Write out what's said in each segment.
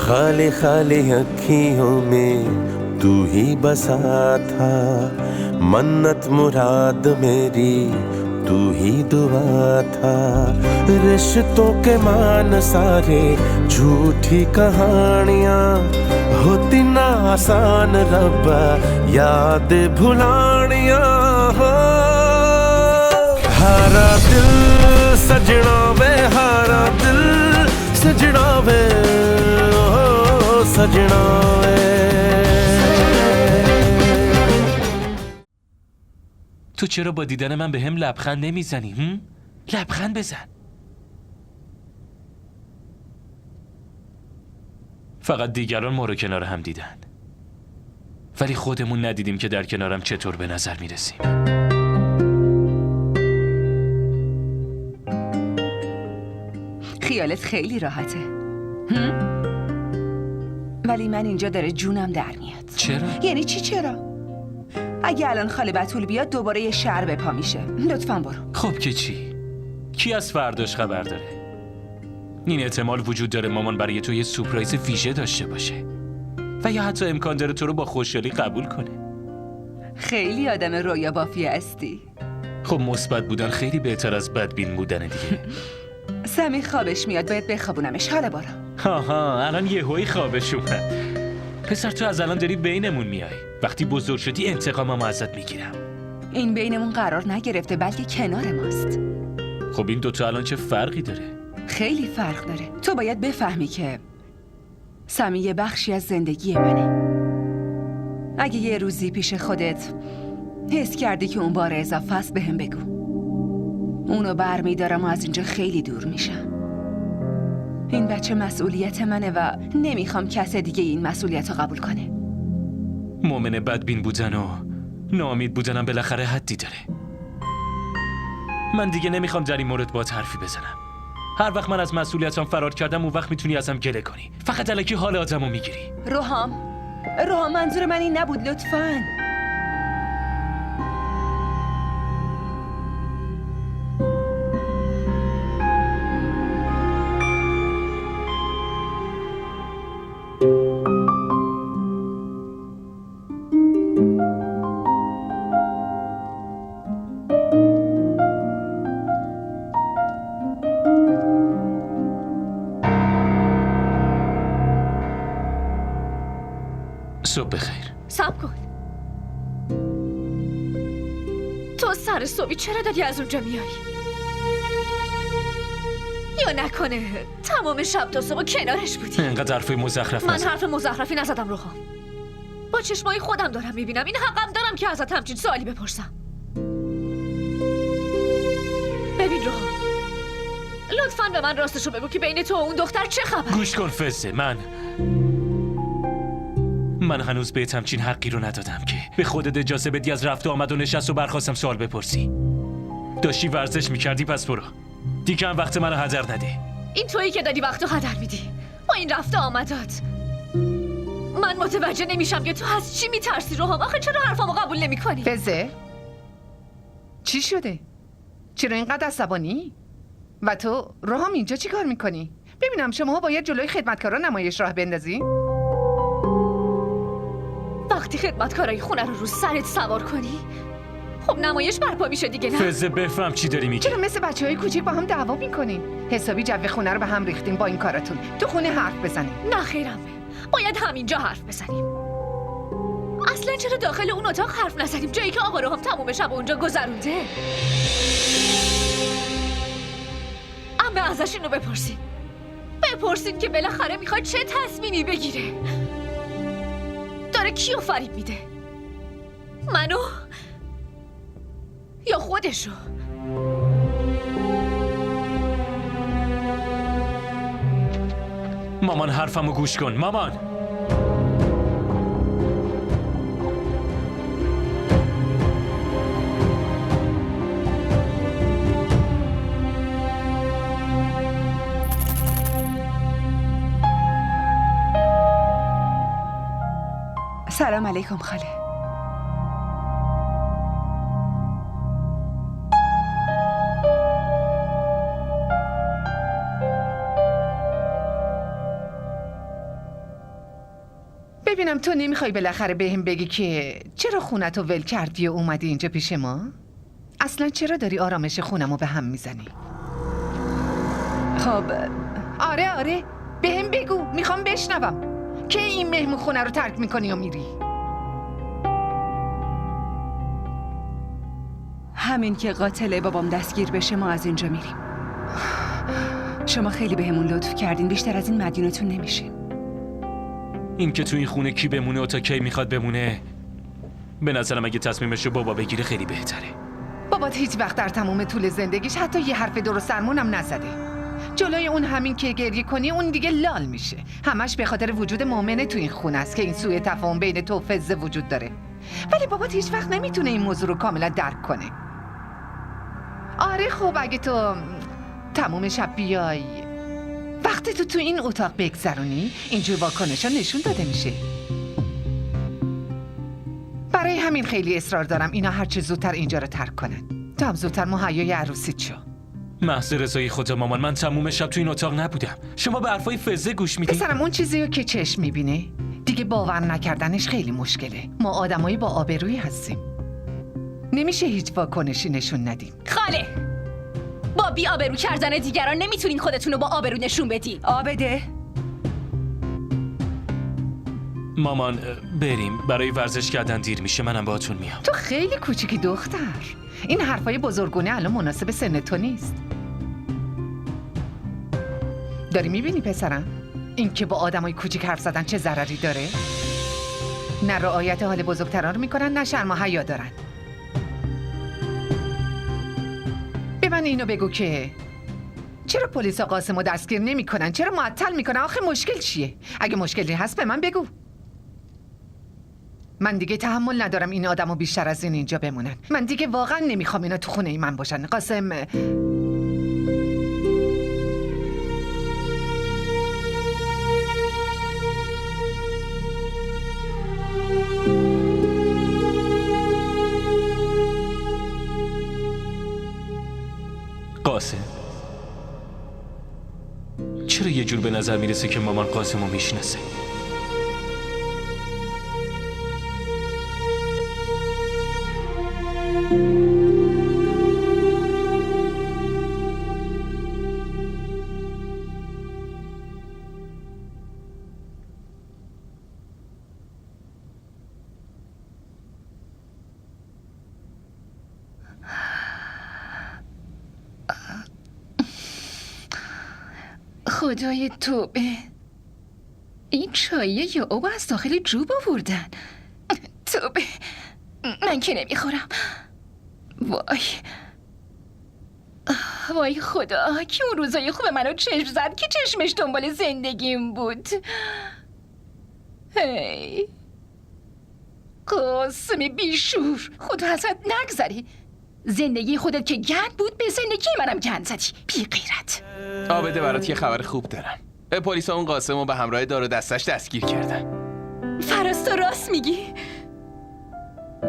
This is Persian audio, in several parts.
खाली खाली अखियों में तू ही बसा था, मन्नत मुराद मेरी तू ही दुआ था। रिश्तों के मान सारे झूठी कहानियां, होती ना आसान रब्बा याद भुलानियां। हो हारा दिल सजना वे, हारा दिल सजना वे, ओ सजना वे। تو چرا با دیدن من به هم لبخند نمیزنی؟ لبخند بزن. فقط دیگران ما رو کنار هم دیدن، ولی خودمون ندیدیم که در کنارم چطور به نظر میرسیم. خیالت خیلی راحته، ولی من اینجا داره جونم در میاد. چرا؟ یعنی چی چرا؟ اگه الان خاله بتول بیاد دوباره یه شر به پا میشه. لطفاً برو. خب که چی؟ کی از فرداش خبر داره؟ این احتمال وجود داره مامان برای تو یه سورپرایز ویژه داشته باشه و یا حتی امکان داره تو رو با خوشحالی قبول کنه. خیلی آدم رویا بافی هستی. خب مثبت بودن خیلی بهتر از بدبین بودن دیگه. سمی خوابش میاد، باید بخوابونمش. حالا برو. ها الان یهویی خوابش اومد. پسر تو از الان داری بینمون میای. وقتی بزرگ شدی انتقاممو ازت میگیرم. این بینمون قرار نگرفته بلکه کنار ماست. خب این دوتا الان چه فرقی داره؟ خیلی فرق داره. تو باید بفهمی که سمی یه بخشی از زندگی منه. اگه یه روزی پیش خودت حس کردی که اون بار اضافه است بهم بگو. اونو برمیدارم و از اینجا خیلی دور میشم. این بچه مسئولیت منه و نمیخوام کس دیگه این مسئولیت رو قبول کنه. مؤمن بدبین بودن و ناامید بودنم بالاخره حدی داره. من دیگه نمیخوام در این مورد باهات حرفی بزنم. هر وقت من از مسئولیتم فرار کردم اون وقت میتونی ازم گله کنی. فقط الکی حال آدمو میگیری. روحام منظور من این نبود، لطفاً. صبح بخیر. صبر کن. تو سر صبحی چرا داری از اونجا میای؟ یا نکنه تمام شب تا صبح کنارش بودی؟ اینقدر حرف مزخرف من نزن. حرف مزخرفی نزدم روحام. با چشمای خودم دارم میبینم. این حقم دارم که ازت همچین سوالی بپرسم. ببین روحام، لطفاً به من راستشو بگو که بین تو و اون دختر چه خبر؟ گوش کن فزه، من هنوز بهت همچین حقی رو ندادم که به خودت اجازه بدی از رفت و آمد و نشست و برخواستم سوال بپرسی. داشتی ورزش میکردی پس برو. دیگه هم وقت منو هدر نده. این تویی که داری وقتو هدر میدی با این رفت و آمدات. من متوجه نمیشم که تو از چی میترسی روحام. آخه چرا حرفامو قبول نمیکنی؟ فزه چی شده؟ چرا اینقدر عصبانی؟ و تو روحام اینجا چی کار میکنی؟ ببینم شما باید جلوی خدمتکارا نمایش راه بندازی؟ وقتی خدمتکارای خونه رو سرت سوار کنی خب نمایش برپا میشه دیگه، نه؟ فزه بفهم چی داری میگی. چرا مثل بچه‌های کوچیک با هم دعوا میکنین؟ حسابی جو خونه رو به هم ریختین با این کاراتون. تو خونه حرف بزنین. نه خیرم، باید همینجا حرف بزنیم. اصلا چرا داخل اون اتاق حرف نزنیم جایی که آقا روحام تموم شب اونجا گذرونده؟ اما ازش اینو بپرسین که بالاخره میخواد چه تصمیمی بگیره. داره کیو فریب میده؟ منو یا خودشو؟ مامان حرفمو گوش کن مامان. سلام علیکم خاله. ببینم تو نمیخوای بالاخره بهم بگی که چرا خونتو ول کردی و اومدی اینجا پیش ما؟ اصلا چرا داری آرامش خونمو به هم میزنی؟ خب آره بهم بگو، میخوام بشنوم که این مهمون خونه رو ترک میکنی و میری. همین که قاتل بابام دستگیر بشه ما از اینجا میریم. شما خیلی بهمون لطف کردین، بیشتر از این مدیونتون نمیشیم. این که تو این خونه کی بمونه و تا کی میخواد بمونه، به نظرم اگه تصمیمشو بابا بگیره خیلی بهتره. بابات هیچ وقت در تمام طول زندگیش حتی یه حرف درست درمونم نزده. جلوی اون همین که گریه کنی اون دیگه لال میشه. همش به خاطر وجود مؤمنه تو این خونه است که این سوء تفاهم بین تو و فزه وجود داره. ولی بابات هیچ وقت نمیتونه این موضوع رو کاملا درک کنه. آره خب اگه تو تمام شب بیای وقتی تو این اتاق بگذرونی اینجور واکنشا نشون داده میشه. برای همین خیلی اصرار دارم اینا هرچه زودتر اینجا رو ترک کنن. تو هم زودتر مهیای عروسیت شو. محض رضای خدا مامان، من تموم شب تو این اتاق نبودم. شما به حرفای فزه گوش میدی؟ پسرم اون چیزی رو که چشم میبینه دیگه باور نکردنش خیلی مشکله. ما آدمایی با آبرویی هستیم. نمیشه هیچ واکنشی نشون ندیم. خاله، با بی آبرو کردن دیگران نمیتونین خودتون رو با آبرو نشون بدی. آبده مامان بریم، برای ورزش کردن دیر میشه، منم باهاتون میام. تو خیلی کوچیکی دختر. این حرفای بزرگونه الان مناسب سن تو نیست. داری میبینی پسرم؟ این که با آدمای کوچیک حرف زدن چه ضرری داره؟ نه رعایت حال بزرگتران رو میکنن نه شرم و حیا دارن. به من اینو بگو که چرا پلیس قاسمو دستگیر نمیکنن؟ چرا معطل میکنن؟ آخه مشکل چیه؟ اگه مشکلی هست به من بگو. من دیگه تحمل ندارم این آدمو بیشتر از این اینجا بمونن. من دیگه واقعا نمیخوام اینا تو خونه من باشن. قاسم قاسم، چرا یه جور به نظر میرسه که مامان قاسمو میشناسه؟ خدای توبه، این چایه یا آب از داخل جوب آوردن. توبه، من که نمیخورم. وای خدا، که اون روزای خوب منو چشم زد که چشمش دنبال زندگیم بود. هی قاسم بیشور، خدا ازت نگذری. زندگی خودت که گند بود، به زندگی منم گند زدی. بی غیرت. آبده برات یه خبر خوب دارم. پلیسا اون قاسمو به همراه دار و دستش دستگیر کردن. فراز تو راست میگی؟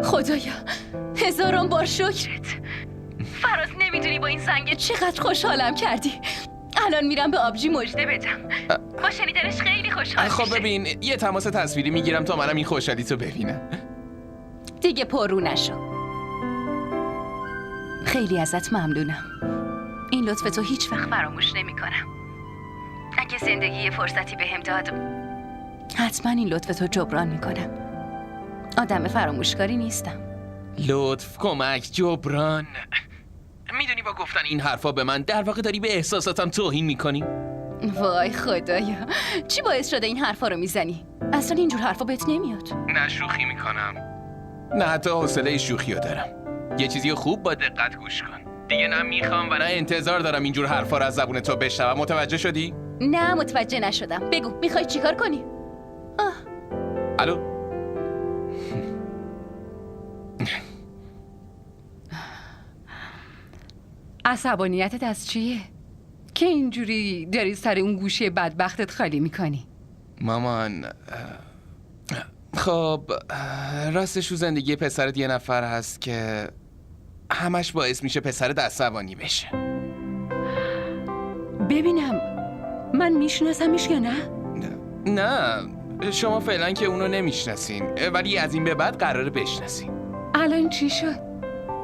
خدایا هزاران بار شکرت. فراز نمیدونی با این زنگ چقدر خوشحالم کردی. الان میرم به آبجی مژده بدم. با شنیدنش خیلی خوشحال خب میشه. ببین یه تماس تصویری میگیرم تا منم این خوشحالی تو ببینم. دیگه پررو نشو. خیلی ازت ممنونم. این لطف تو هیچ وقت فراموش نمی‌کنم. اگه زندگی یه فرصتی بهم داد حتما این لطف تو جبران میکنم. آدم فراموشکاری نیستم. لطف، کمک، جبران. میدونی با گفتن این حرفا به من در واقع داری به احساساتم توهین میکنی؟ وای خدایا، چی باعث شده این حرفا رو میزنی؟ اصلا اینجور حرفا بهت نمیاد. نه شوخی میکنم. نه حتی حوصله شوخی رو دارم. یه چیزی خوب با دقت گوش کن. دیگه نه میخوام و نه انتظار دارم اینجور حرفا رو از زبون تو بشنوم. متوجه شدی؟ نه متوجه نشدم. بگو میخوای چیکار کنی؟ الو؟ عصبانیتت از چیه؟ که اینجوری داری سر اون گوشه بدبختت خالی میکنی؟ مامان خب راستش تو زندگی پسرت یه نفر هست که همش باعث میشه پسرت عصبانی بشه. ببینم من میشناسمش یا نه؟ نه شما فعلا که اونو نمیشناسین، ولی از این به بعد قراره بشناسین. الان چی شد؟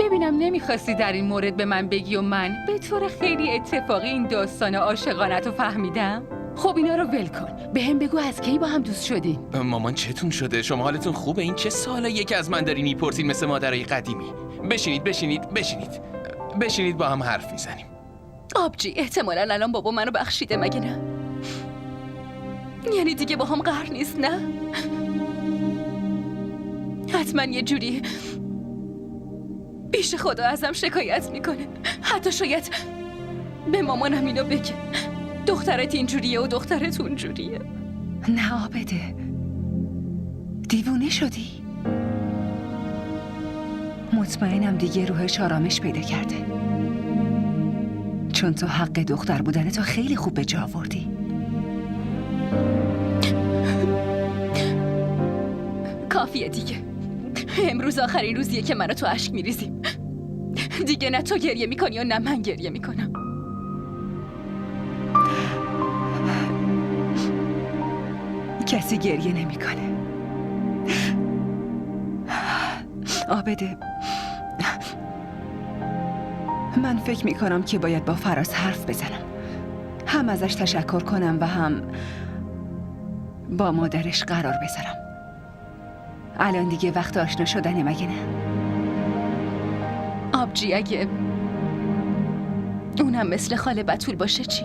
ببینم نمیخواستی در این مورد به من بگی و من به طور خیلی اتفاقی این داستان عاشقانت رو فهمیدم؟ خب اینا رو ول کن. به هم بگو از کی با هم دوست شدین؟ مامان چتون شده؟ شما حالتون خوبه؟ این چه سوالاییه که از من دارین میپرسین مثل مادرای قدیمی؟ بشینید با هم حرف میزنیم. آبجی احتمالاً الان بابا منو بخشیده مگه نه؟ یعنی دیگه با هم قهر نیست نه؟ حتما یه جوری پیش خدا ازم شکایت میکنه. حتی شاید به مامانم اینو بگه دخترت اینجوریه و دخترت اونجوریه. نه عابده، دیوونه شدی؟ مطمئنم دیگه روحش آرامش پیدا کرده، چون تو حق دختر بودن تو خیلی خوب به جا آوردی. کافیه دیگه. امروز آخرین روزیه که من و تو اشک میریزیم. دیگه نه تو گریه میکنی و نه من گریه میکنم. کسی گریه نمیکنه. عابده، من فکر میکنم که باید با فراز حرف بزنم، هم ازش تشکر کنم و هم با مادرش قرار بذارم. الان دیگه وقت آشنا شدنه مگه نه؟ آبجی اگه اونم مثل خاله بتول باشه چی؟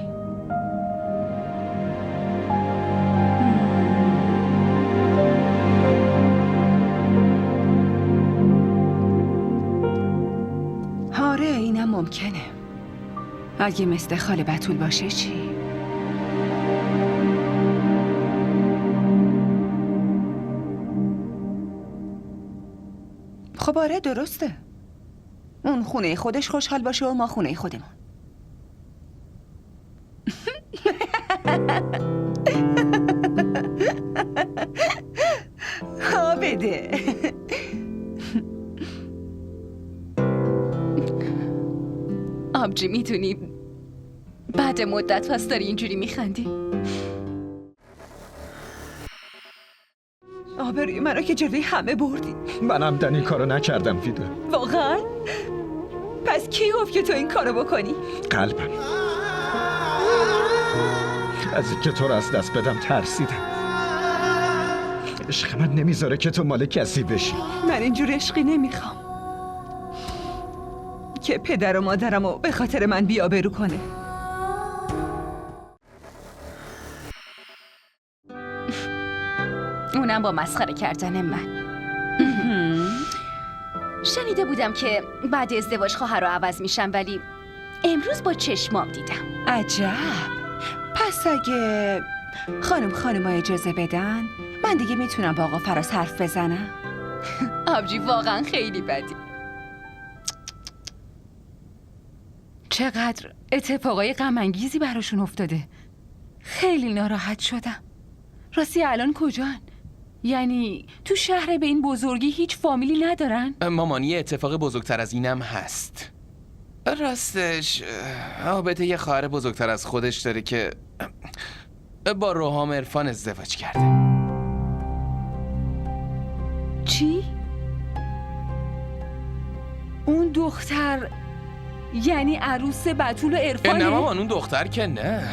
آره اینم ممکنه. اگه مثل خاله بتول باشه چی؟ خب آره درسته. اون خونه خودش خوشحال باشه و ما خونه خودمون. بده. آبجی میدونی بعد مدت هست داری اینجوری میخندی؟ آبروی منو که جلوی همه بردی. منم این کارو نکردم فیده. واقعا؟ پس کی گفت که تو این کارو بکنی؟ قلبم از اینکه تو رو از دست بدم ترسیدم. عشق من نمیذاره که تو مال کسی بشی. من اینجور عشقی نمیخوام که پدر و مادرمو به خاطر من بی‌آبرو کنه. اونم با مسخره کردن من. شنیده بودم که بعد ازدواج خواهر رو عوض میشم، ولی امروز با چشمام دیدم. عجب. پس اگه خانم‌ها اجازه بدن من دیگه میتونم با آقا فراز حرف بزنم؟ آبجی واقعا خیلی بدی. چقدر اتفاقای غم‌انگیزی براشون افتاده. خیلی ناراحت شدم. راستی الان کجان؟ یعنی تو شهر به این بزرگی هیچ فامیلی ندارن؟ مامان یه اتفاق بزرگتر از اینم هست. راستش عابده یه خواهر بزرگتر از خودش داره که با روحام عرفان ازدواج کرده. چی؟ اون دختر یعنی عروس بتول و عرفانه؟ نه مامان اون دختر که نه،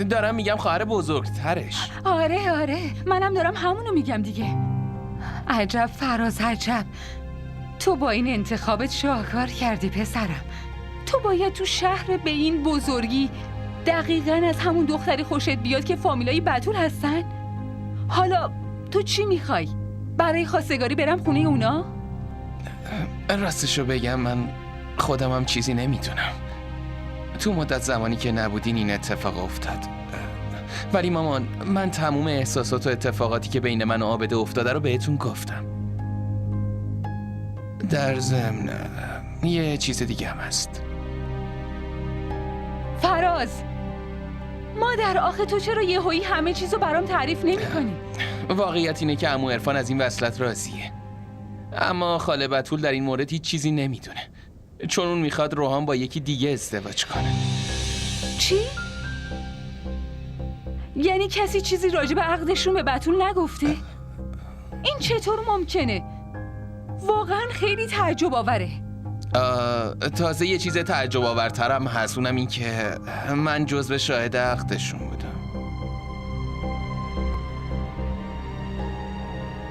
دارم میگم خواهر بزرگترش. آره منم دارم همونو میگم دیگه. عجب فراز عجب. تو با این انتخابت شاهکار کردی پسرم. تو باید تو شهر به این بزرگی دقیقاً از همون دختری خوشت بیاد که فامیلای بتول هستن. حالا تو چی میخوای؟ برای خواستگاری برم خونه اونا؟ راستشو بگم من خودم هم چیزی نمیدونم. تو مدت زمانی که نبودین این اتفاق افتاد. ولی مامان من تموم احساسات و اتفاقاتی که بین من و عابده افتاده رو بهتون گفتم. در ضمن یه چیز دیگه هم هست. فراز، مادر آخه تو چرا یهویی همه چیزو برام تعریف نمی‌کنی؟ واقعیت اینه که عمو عرفان از این وصلت راضیه، اما خاله بتول در این مورد هیچ چیزی نمیدونه، چون اون میخواد روحان با یکی دیگه ازدواج کنه. چی؟ یعنی کسی چیزی راجع به عقدشون به بتول نگفته؟ این چطور ممکنه؟ واقعا خیلی تعجب آوره. تازه یه چیز تعجب آورترم هست، اونم این که من جزو شاهد عقدشون بودم.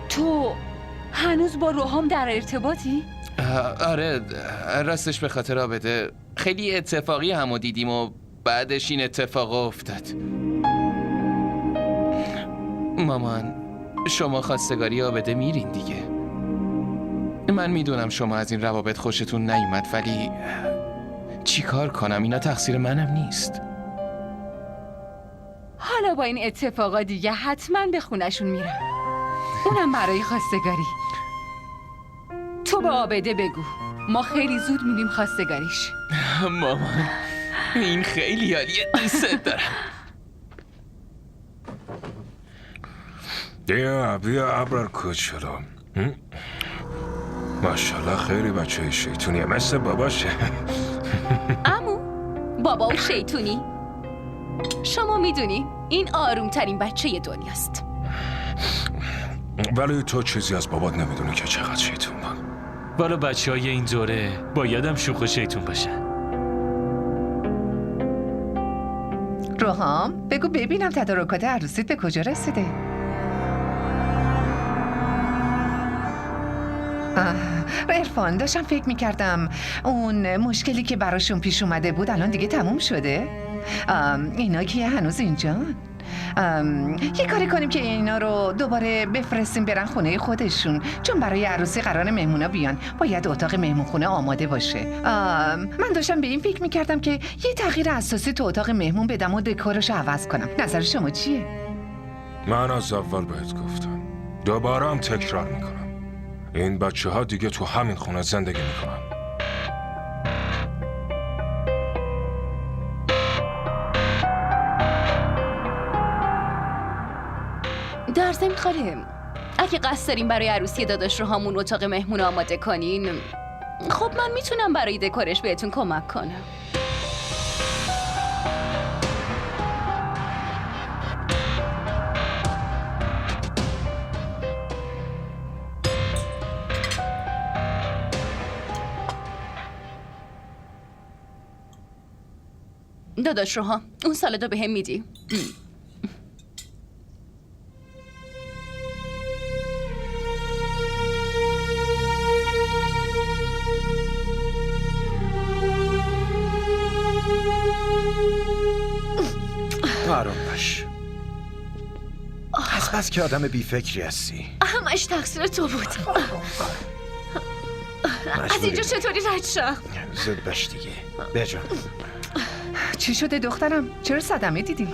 تو هنوز با روحام در ارتباطی؟ آره، راستش به خاطر آبده خیلی اتفاقی همو دیدیم و بعدش این اتفاق افتاد. مامان، شما خواستگاری آبده میرین دیگه. من میدونم شما از این روابط خوشتون نیومد، ولی چی کار کنم؟ اینا تقصیر منم نیست. حالا با این اتفاقا دیگه حتما به خونشون میرم، اونم برای خواستگاری. تو به آبده بگو ما خیلی زود میریم خواستگاریش. مامان، این خیلی عالیه، دوست دارم. بیا ابرار کوچولو. ماشاءالله خیلی بچه شیطونیه، مثل باباشه. عمو، بابا و شیطونی؟ شما میدونی این آرومترین بچه دنیاست. ولی تو چیزی از بابات نمیدونی که چقدر شیطون بود. والا بچه‌های این دوره بایدم شوخ و شیطون باشن. روحام بگو ببینم تدارکات عروسیت به کجا رسیده؟ عرفان، داشتم فکر میکردم اون مشکلی که براشون پیش اومده بود الان دیگه تموم شده؟ اینا که هنوز اینجان؟ یه کاری کنیم که اینا رو دوباره بفرستیم برن خونه خودشون، چون برای عروسی قرار مهمونا بیان، باید اتاق مهمون آماده باشه. من داشتم به این فکر میکردم که یه تغییر اساسی تو اتاق مهمون بدم و دکورش عوض کنم. نظر شما چیه؟ من از اول بهت گفتم، دوباره هم تکرار میکنم، این بچه ها دیگه تو همین خونه زندگی میکنن. در ضمن خاله، اگه قصد داریم برای عروسی داداش رو همون اتاق مهمون آماده کنین، خب من میتونم برای دکورش بهتون کمک کنم. داداش رو ها، اون سالادو به هم میدی؟ آروم باش. از بس که آدم بیفکری هستی. همش تقصیر تو بود. از اینجا چطوری رد شم؟ زود باش دیگه. بجان. چی شده دخترم؟ چرا صدمه دیدی؟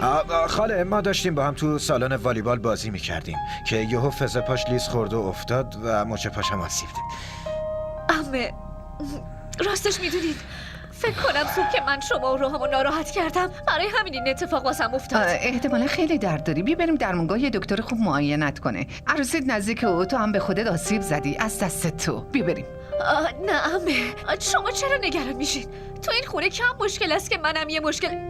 خاله، ما داشتیم با هم تو سالن والیبال بازی میکردیم که یهو فز پاش لیز خورد و افتاد و مچ پاش هم آسیب دید. عمه، راستش میدونید فکر کنم صبح که من شما و روحامو ناراحت کردم برای همین این اتفاق واسم افتاد. احتمالا خیلی درد داری. بیا بریم درمونگاه یه دکتر خوب معاینت کنه. عروسیت نزدیک او، تو هم به خودت آسیب زدی از دست تو. بیا بریم. نه عمه، شما چرا نگران میشین؟ تو این خونه کم مشکل است که منم یه مشکل.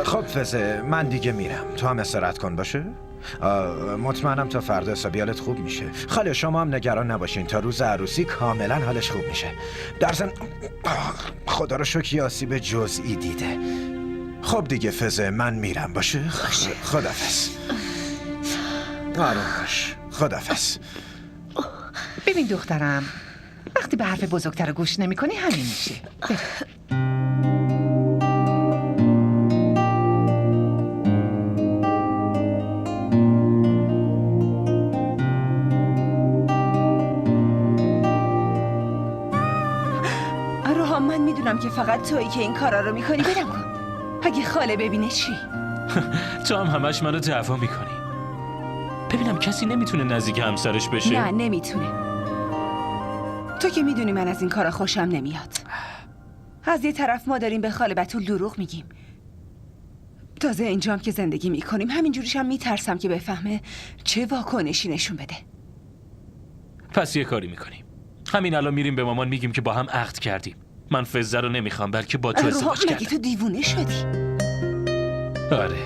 خب فزه، من دیگه میرم. تو هم استراحت کن باشه؟ مطمئنم تا فردا حسابیالت خوب میشه. خاله شما هم نگران نباشین، تا روز عروسی کاملا حالش خوب میشه. در ضمن خدا رو شکر یه آسیب جزئی دیده. خب دیگه فزه، من میرم باشه؟ خدافظ. آروم باش. خدافظ. ببین دخترم، وقتی به حرف بزرگتر گوش نمی کنی همین میشه. روحام، من میدونم که فقط تویی که این کارا رو میکنی. برم کن. اگه خاله ببینه چی؟ تو هم همش منو دعوا میکنی. ببینم کسی نمیتونه نزدیک همسرش بشه؟ نه، نمیتونه. تو که میدونی من از این کارا خوشم نمیاد. از یه طرف ما داریم به خاله بتول دروغ میگیم، تازه اینجام که زندگی میکنیم همینجوریش هم میترسم که بفهمه چه واکنشی نشون بده. پس یه کاری میکنیم، همین الان میریم به مامان میگیم که با هم عقد کردیم. من فزه رو نمیخوام، بلکه با تو ازدواج کردم. مگه تو دیوونه شدی؟ آره،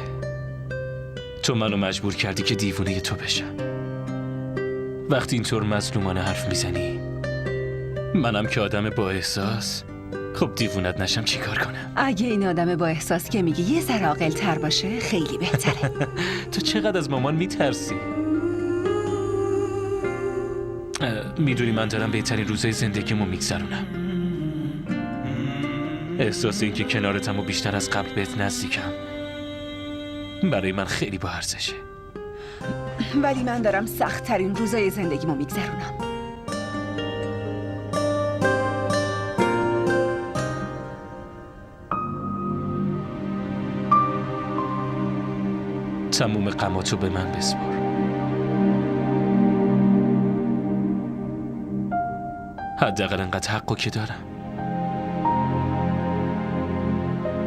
تو منو مجبور کردی که دیوونه تو بشم. وقتی اینطور مظلومانه حرف میزنی، منم که آدم با احساس، خب دیوونت نشم چی کار کنم؟ اگه این آدم با احساس که میگی یه ذره عاقل تر باشه خیلی بهتره. تو چقدر از مامان میترسی؟ میدونی من دارم بهترین روزای زندگیمو میگذرونم. احساس این که کنارتم و بیشتر از قبل بهت نزدیکم برای من خیلی با ارزشه. ولی من دارم سخت ترین روزای زندگیمو میگذرونم. تموم غماتو به من بسپار. حداقل انقدر حقو که دارم.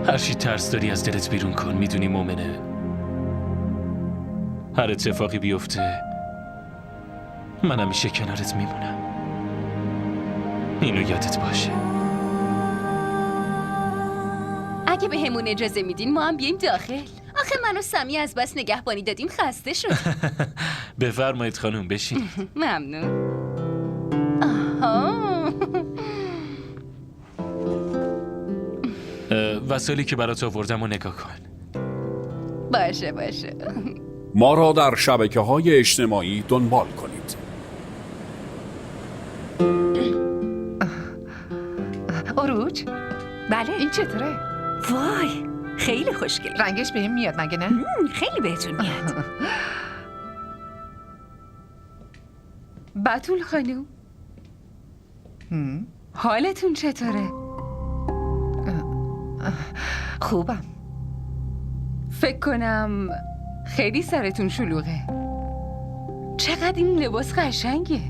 هر چی ترس داری از دلت بیرون کن. میدونی مومنه، هر اتفاقی بیفته من همیشه کنارت میمونم. اینو یادت باشه. اگه به همون اجازه میدین ما هم بیایم داخل. آخه من و سمی از بس نگهبانی دادیم خسته شد. بفرمایید خانم، بشین. ممنون. آها. وسایلی که برات آوردم و نگاه کن. باشه. ما را در شبکه‌های اجتماعی دنبال کنید. عروج؟ بله؟ این چطوره؟ وای خیلی خوشگل. رنگش بهم میاد مگه نه؟ خیلی بهتون میاد. بتول خانوم، حالتون چطوره؟ خوبم. فکر کنم خیلی سرتون شلوغه. چقدر این لباس قشنگه.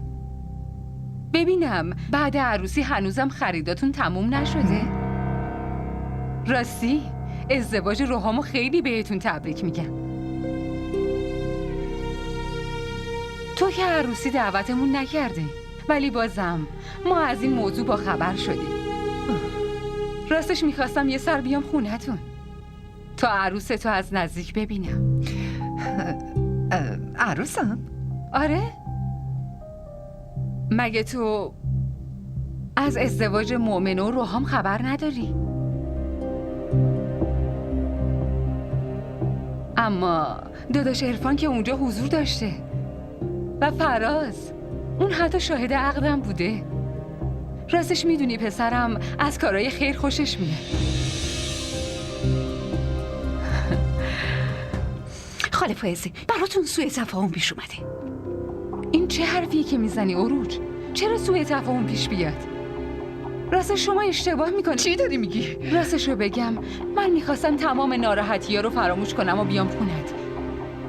ببینم بعد عروسی هنوزم خریداتون تموم نشده؟ راستی ازدواج روحامو خیلی بهتون تبریک میگم. تو که عروسی دعوتمون نکردی، ولی بازم ما از این موضوع با خبر شدیم. راستش میخواستم یه سر بیام خونتون تا عروستو از نزدیک ببینم. عروسم؟ آره؟ مگه تو از ازدواج مؤمنه و روحام خبر نداری؟ اما داداش عرفان که اونجا حضور داشته و فراز، اون حتی شاهد عقدم بوده. راستش میدونی پسرم از کارهای خیر خوشش میاد. خاله فائزه براتون سوء تفاهم پیش اومده. این چه حرفیه که میزنی عروج؟ چرا سوء تفاهم پیش بیاد؟ راستش شما اشتباه میکنی. چی داری میگی؟ راستشو بگم من میخواستم تمام ناراحتی‌ها رو فراموش کنم و بیام خونت.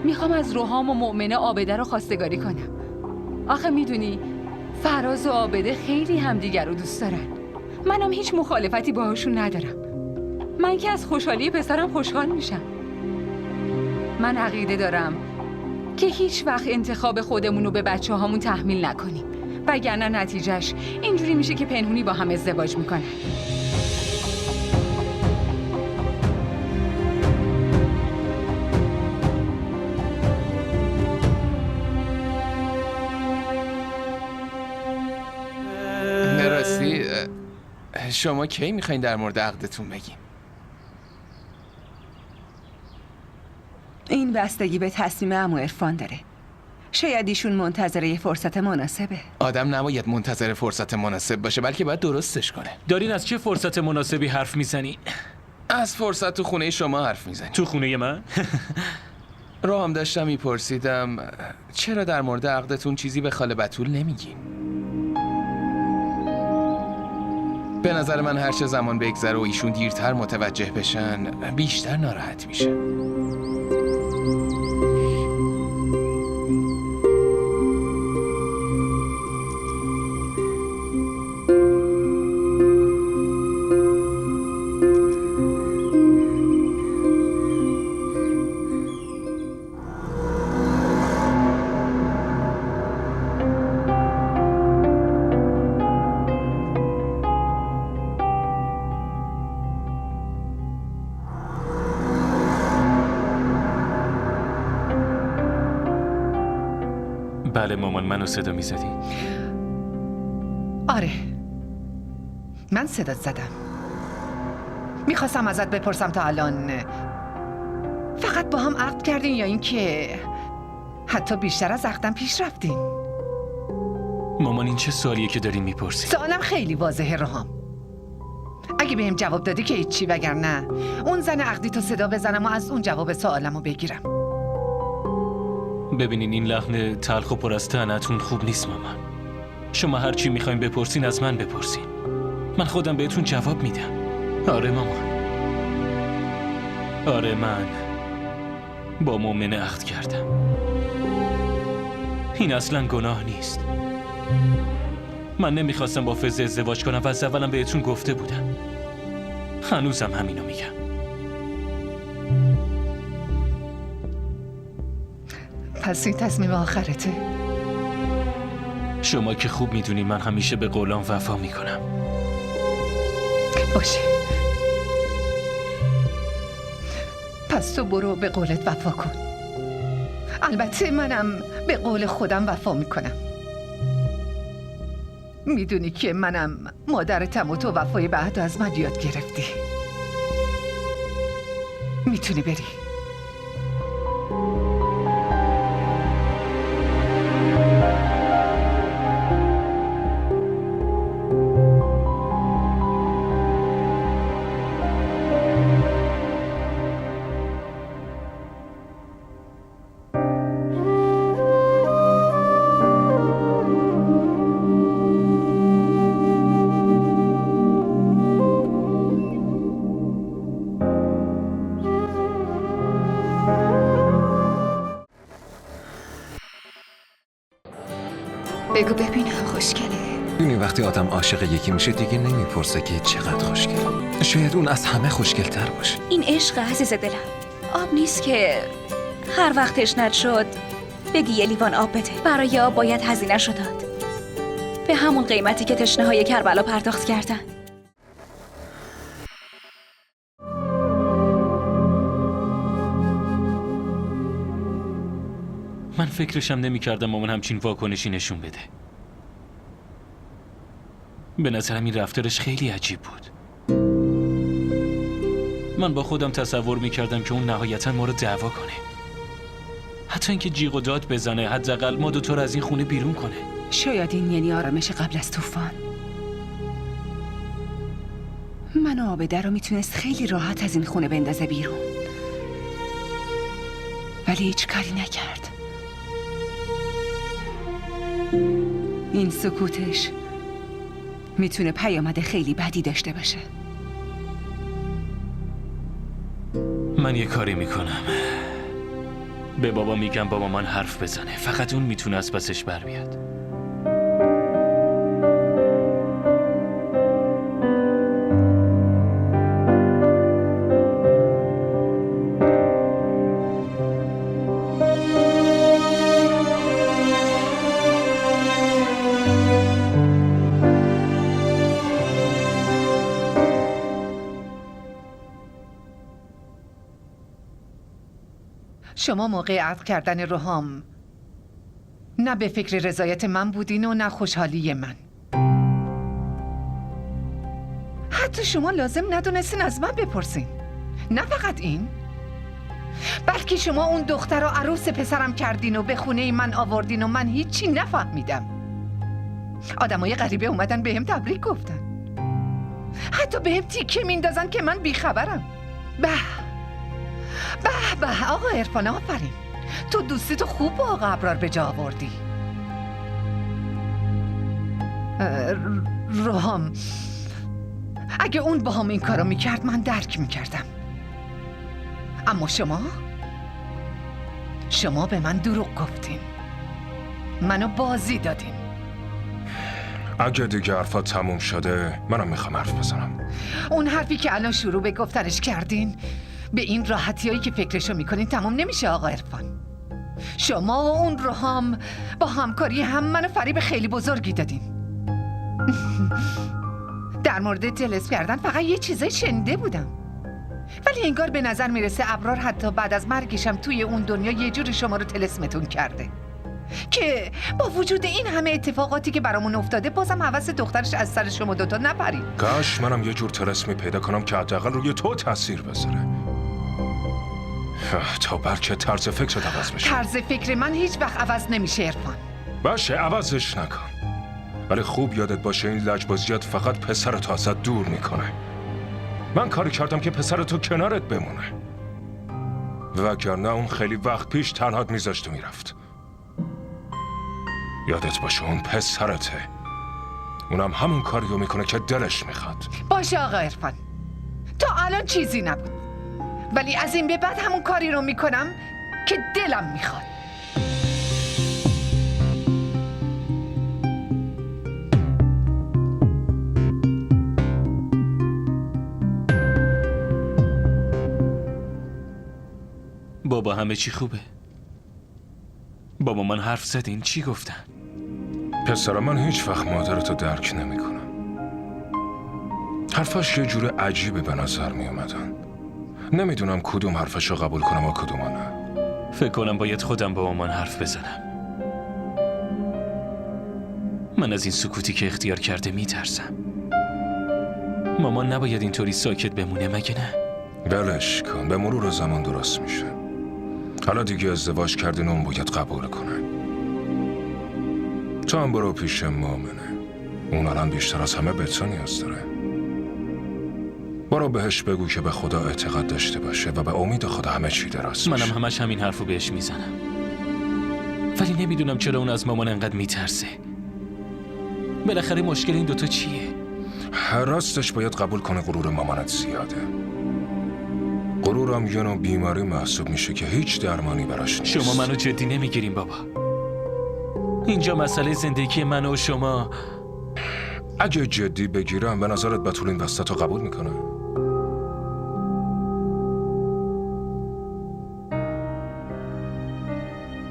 میخوام از روحام و مؤمنه عابده رو خواستگاری کنم. آخه میدونی فراز و عابده خیلی همدیگر رو دوست دارن. منم هیچ مخالفتی باهاشون ندارم. من که از خوشحالی پسرم خوشحال میشم. من عقیده دارم که هیچ وقت انتخاب خودمون رو به بچه هامون تحمیل نکنیم، وگرنه نتیجهش اینجوری میشه که پنهونی با هم ازدواج میکنن. راستی شما کی میخواین در مورد عقدتون بگین؟ این بستگی به تصمیم عمو عرفان داره. شاید ایشون منتظر یه فرصت مناسبه. آدم نباید منتظر فرصت مناسب باشه، بلکه باید درستش کنه. دارین از چه فرصت مناسبی حرف میزنی؟ از فرصت تو خونه شما حرف میزنی. تو خونه من؟ رو هم داشتم میپرسیدم چرا در مورد عقدتون چیزی به خاله بتول نمیگین؟ به نظر من هر چه زمان بگذره و ایشون دیرتر متوجه بشن بیشتر ناراحت میشه. بله مامان، منو صدا میزدی؟ آره، من صدات زدم. میخواستم ازت بپرسم تا الان فقط با هم عقد کردین یا اینکه حتی بیشتر از عقدم پیش رفتین؟ مامان این چه سوالیه که داری میپرسی؟ سوالم خیلی واضحه رهام. اگه بهم جواب دادی که هیچی، وگرنه اون زن عقدی تو صدا بزنم و از اون جواب سوالمو بگیرم. ببینین این لحن تلخ و پر از طعنتون خوب نیست مامان. شما هر چی میخواین بپرسین از من بپرسین، من خودم بهتون جواب میدم. آره مامان، آره من با مؤمن عقد کردم. این اصلا گناه نیست. من نمیخواستم با فضل ازدواج کنم و از اولم بهتون گفته بودم. هنوزم همینو میگم. پس این تصمیم آخرته؟ شما که خوب میدونی من همیشه به قولام وفا میکنم. باشه، پس تو برو به قولت وفا کن. البته منم به قول خودم وفا میکنم. میدونی که منم مادرتم و تو وفای به عهد از من یاد گرفتی. میتونی بری. بگو ببینم خوشگله. می‌دونی وقتی آدم عاشق یکی میشه دیگه نمیپرسه که چقدر خوشگله. شاید اون از همه خوشگل‌تر باشه. این عشق عزیز دلم. آب نیست که هر وقت تشنت شد بگی یه لیوان آب بده. برای آب باید هزینه‌شو داد، به همون قیمتی که تشنه‌های کربلا پرداخت کردن. من فکرشم نمی‌کردم مامان همچین واکنشی نشون بده. به نظرم این رفتارش خیلی عجیب بود. من با خودم تصور می‌کردم که اون نهایتاً ما رو دعوا کنه، حتی اینکه جیغ و داد بزنه، حداقل ما دوتا رو از این خونه بیرون کنه. شاید این یعنی آرامش قبل از طوفان. من و عابده رو میتونست خیلی راحت از این خونه بندازه بیرون، ولی هیچ کاری نکرد. این سکوتش میتونه پیامد خیلی بدی داشته باشه. من یه کاری میکنم، به بابا میگم با مامان حرف بزنه. فقط اون میتونه از پسش بر بیاد. شما موقع عقد کردن رهام نه به فکر رضایت من بودین و نه خوشحالی من. حتی شما لازم ندونستین از من بپرسین. نه فقط این، بلکه شما اون دختر رو عروس پسرم کردین و به خونه من آوردین و من هیچی نفهمیدم. آدمای غریبه اومدن بهم تبریک گفتن، حتی بهم تیکه میندازن که من بیخبرم. به آقا عرفان، آفرین، تو دوستی تو خوب با آقا ابرار به جا آوردی. رهام، اگه اون با هم این کارو میکرد من درک میکردم، اما شما به من دروغ گفتین، منو بازی دادین. اگه دیگه حرفا تموم شده منم میخوام حرف بزنم. اون حرفی که الان شروع به گفتنش کردین به این راحتیایی که فکرشو میکنین تمام نمیشه آقا عرفان. شما و اون رهام با همکاری هم منو فریب خیلی بزرگی دادین. در مورد طلسم کردن فقط یه چیزای شنیده بودم، ولی انگار به نظر میرسه ابرار حتی بعد از مرگشم توی اون دنیا یه جوری شما رو طلسمتون کرده. که با وجود این همه اتفاقاتی که برامون افتاده بازم حوث دخترش از سر شما دوتا نپرید. کاش منم یه جور طلسمی پیدا کنم که حداقل روی تو تاثیر بذاره. تا بلکه طرز فکرت عوض بشه. طرز فکر من هیچ وقت عوض نمیشه عرفان. باشه عوضش نکن، ولی خوب یادت باشه این لجبازیات فقط پسرتو ازت دور میکنه. من کاری کردم که پسرتو کنارت بمونه، وگرنه اون خیلی وقت پیش تنهات میذاشت و میرفت. یادت باشه اون پسرته، اونم همون کاریو میکنه که دلش میخواد. باشه آقا عرفان، تا الان چیزی نبود، ولی از این به بعد همون کاری رو میکنم که دلم میخواد. بابا همه چی خوبه؟ بابا من حرف زدین چی گفتن؟ پسرم من هیچ وقت مادرتو درک نمیکنم. حرفاش یه جور عجیبه به نظر میومدن. نمیدونم کدوم حرفشو قبول کنم و کدوم نه. فکر کنم باید خودم با مامان حرف بزنم. من از این سکوتی که اختیار کرده میترسم. مامان نباید اینطوری ساکت بمونه مگه نه؟ بلش کن، به مرور زمان درست میشه. حالا دیگه ازدواج کردین، اون باید قبول کنه. تو هم برو پیش مؤمنه، اون الان بیشتر از همه به تو نیاز داره. برو بهش بگو که به خدا اعتقاد داشته باشه و به امید خدا همه چی درست میشه. منم همش همین حرفو بهش میزنم، ولی نمیدونم چرا اون از مامان انقدر میترسه. بالاخره مشکل این دوتا چیه؟ راستش باید قبول کنه غرور مامانت زیاده. غرورم یه نوع بیماری محسوب میشه که هیچ درمانی براش نیست. شما منو جدی نمیگیرین بابا. اینجا مسئله زندگی من و شما. اگه جدی بگیرم به نظرت بتول این وسط رو قبول میکنه؟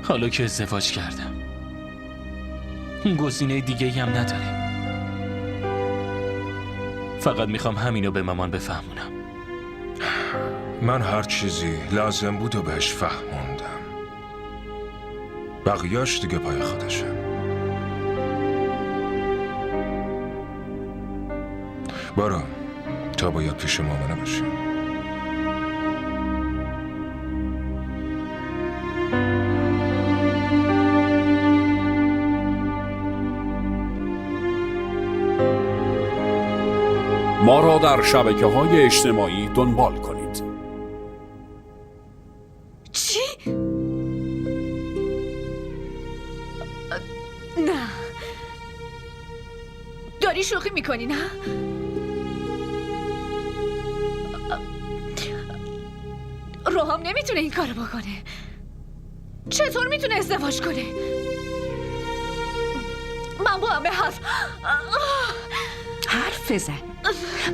حالا که ازدواج کردم گزینه دیگه هم نداره. فقط میخوام همینو به مامان بفهمونم. من هر چیزی لازم بود و بهش فهموندم، بقیه‌اش دیگه پای خودشه. برو، تا باید پیش مامانه باشی. ما را در شبکه‌های اجتماعی دنبال کنید. چی؟ نه، داری شوخی میکنی نه؟ روحام نمیتونه این کارو بکنه. چطور میتونه ازدواج کنه؟ من با همه حرف بزن،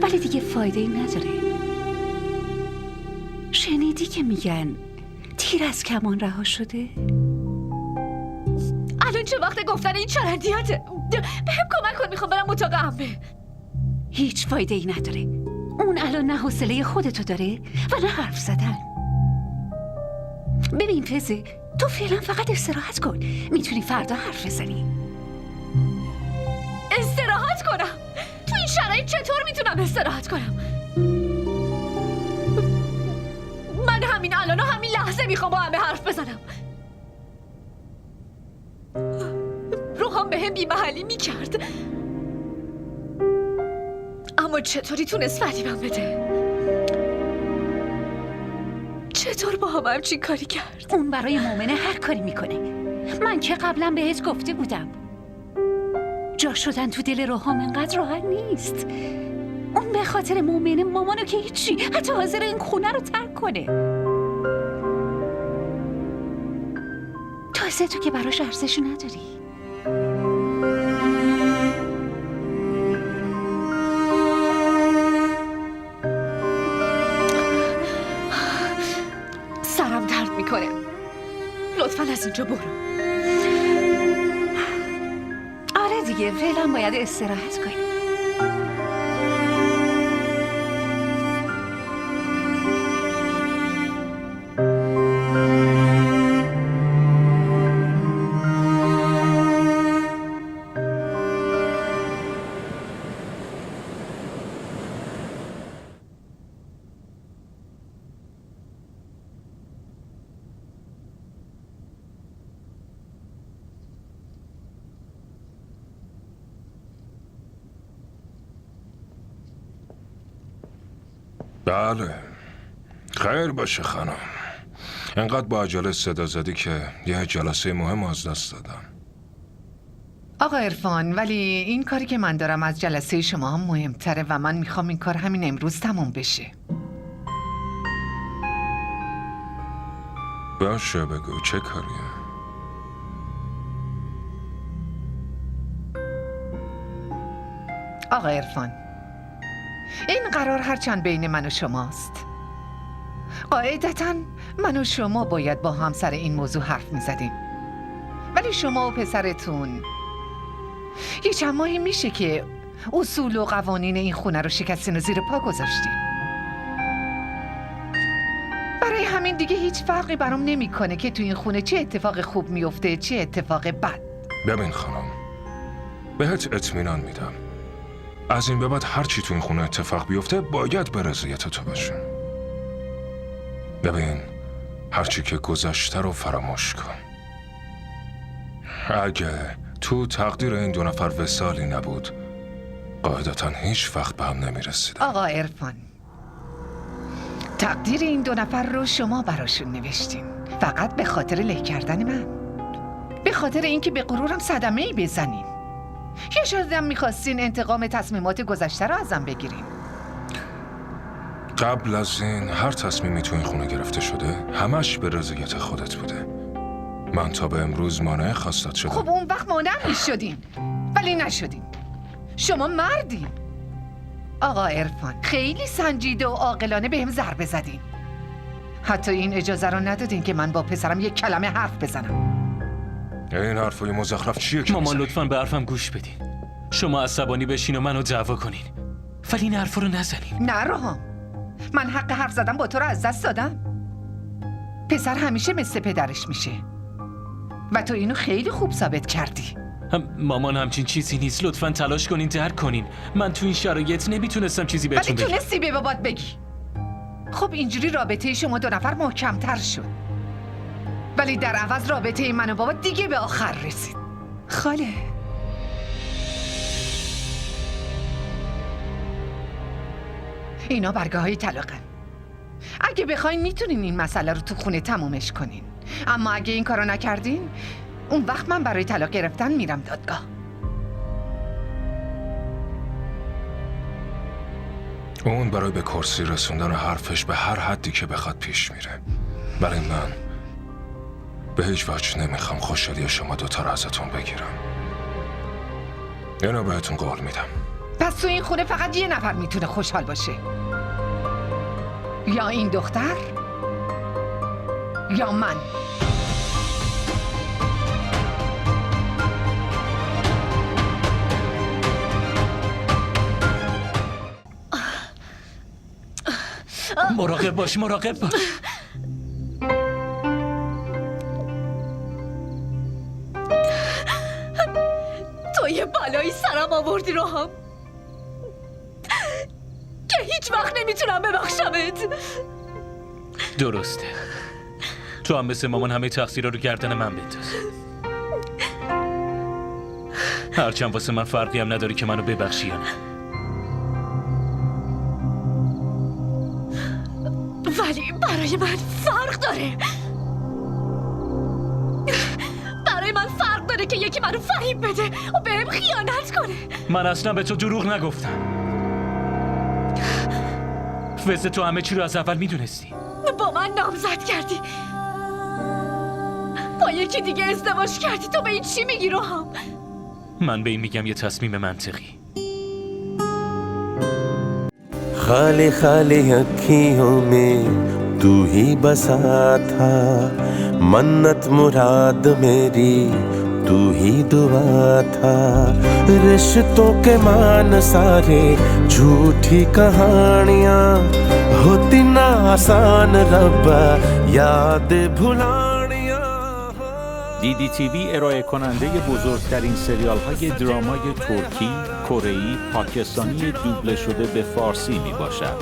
ولی دیگه فایده ای نداره. شنیدی که میگن تیر از کمان رها شده؟ الان چه وقت گفتن این چرندیاته؟ بهم کمک کن، میخوام برم اتاق عمه. هیچ فایده ای نداره. اون الان نه حوصله خودتو داره و نه حرف زدن. ببین فزه، تو فعلا فقط استراحت کن. میتونی فردا حرف بزنی. استراحت کنم؟ تو این شرایط چطور میتونم استراحت کنم؟ من همین الان و همین لحظه میخوام با همه حرف بزنم. روحام به هم بی‌محلی میکرد، اما چطوری تونست فریبم بده؟ چطور با هم همچین کاری کرد؟ اون برای مؤمنه هر کاری میکنه. من که قبلا بهت گفته بودم جا شدن تو دل روحام انقدر راحت نیست. اون به خاطر مؤمنه مامانو که هیچی، حتی حاضر این خونه رو ترک کنه. تازه تو که براش ارزش نداری. سرم درد میکنه، لطفاً از اینجا برو. آره دیگه، فعلا باید استراحت کنی. بله خیر باشه خانم. انقدر با عجله صدا زدی که یه جلسه مهم از دست دادم. آقا عرفان، ولی این کاری که من دارم از جلسه شما هم مهمتره و من میخوام این کار همین امروز تموم بشه. باشه بگو چه کاریه؟ آقا عرفان، این قرار هرچند بین من و شماست. قاعدتاً من و شما باید با هم سر این موضوع حرف میزدیم، ولی شما و پسرتون یه چند ماهی میشه که اصول و قوانین این خونه رو شکستین و زیر پا گذاشتین. برای همین دیگه هیچ فرقی برام نمیکنه که تو این خونه چه اتفاق خوب میفته چه اتفاق بد. ببین خانم، بهت اطمینان میدم از این به بعد هر چی تو این خونه اتفاق بیفته باید به رضایت تو باشه. ببین هر چی که گذشته رو فراموش کن. اگه تو تقدیر این دو نفر وصالی نبود قاعدتاً هیچ وقت به هم نمیرسیدن. آقا عرفان، تقدیر این دو نفر رو شما براشون نوشتین فقط به خاطر له کردن من، به خاطر اینکه به غرورم صدمه‌ای بزنین، یا شاید هم میخواستین انتقام تصمیمات گذشته رو ازم بگیرین. قبل از این هر تصمیمی تو این خونه گرفته شده همش به رضایت خودت بوده. من تا به امروز مانع خواستت شدم. خب اون وقت مانع میشدین ولی نشدین. شما مردین. آقا عرفان، خیلی سنجیده و عاقلانه بهم ضربه زدین. حتی این اجازه رو ندادین که من با پسرم یک کلمه حرف بزنم. این حرفای مزخرف چیه که مامان لطفاً به حرفم گوش بدین. شما عصبانی بشین و منو دعوا کنین، ولی این حرفا رو نزنین. نه روحام، من حق حرف زدم با تو رو از دست دادم. پسر همیشه مثل پدرش میشه و تو اینو خیلی خوب ثابت کردی. مامان همچین چیزی نیست، لطفاً تلاش کنین درک کنین. من تو این شرایط نمیتونستم چیزی بهتون بگم. ولی تونستی به بابات بگی. خب اینجوری رابطه شما دو نفر محکم‌تر شد، ولی در عوض رابطه من و بابا دیگه به آخر رسید. خاله، اینا برگه های طلاقن. اگه بخواین میتونین این مسئله رو تو خونه تمومش کنین، اما اگه این کارو نکردین اون وقت من برای طلاق گرفتن میرم دادگاه. اون برای به کرسی رسوندن حرفش به هر حدی که بخواد پیش میره، ولی من به هیچ وجه نمیخوام خوشحالی شما دوتا رو ازتون بگیرم. اینو بهتون قول میدم. پس تو این خونه فقط یه نفر میتونه خوشحال باشه، یا این دختر یا من. مراقب باش، مراقب باش. تو یه بلایی سرم آوردی روحام که هیچ وقت نمیتونم ببخشمت. درسته، تو هم مثل مامان همه تقصیرها رو گردن من بنداز. هرچند واسه من فرقی هم نداره که منو ببخشی یا نه. ولی برای من فرق داره. برای من فرق داره که یکی منو فریب بده و بهم خیانت کنه. من اصلا به تو دروغ نگفتم. واسه تو همه چی رو از اول میدونستی. با من نامزد کردی، با یکی دیگه ازدواج کردی. تو به این چی میگی روحام؟ من به این میگم یه تصمیم منطقی. खाली खाली अखियों में तू ही बसा था, मन्नत मुराद मेरी तू ही दुआ था। रिश्तों के मान सारे झूठी कहानियाँ होती ना आसान रब्बा याद भुलानियाँ। DDTV ارائه کننده بزرگترین سریال های درامای ترکی، کره‌ای، پاکستانی دوبله شده به فارسی می باشد.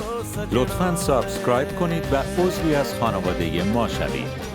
لطفاً سابسکرایب کنید و عضوی از خانواده ما شوید.